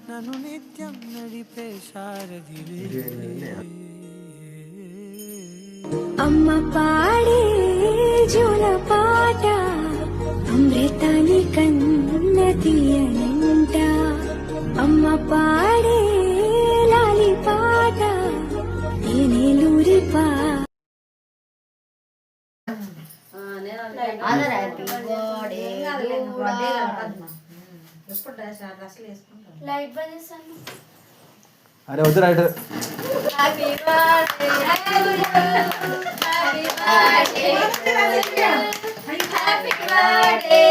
నన్ను నిత్యం నడిపే సారథివే అమ్మ పాడే జోల పాట అమృతాని కన్న తీయనంట అమ్మ పాడే లాలి పాట నేలూరి పా అరే వద్దు right happy birthday happy birthday happy birthday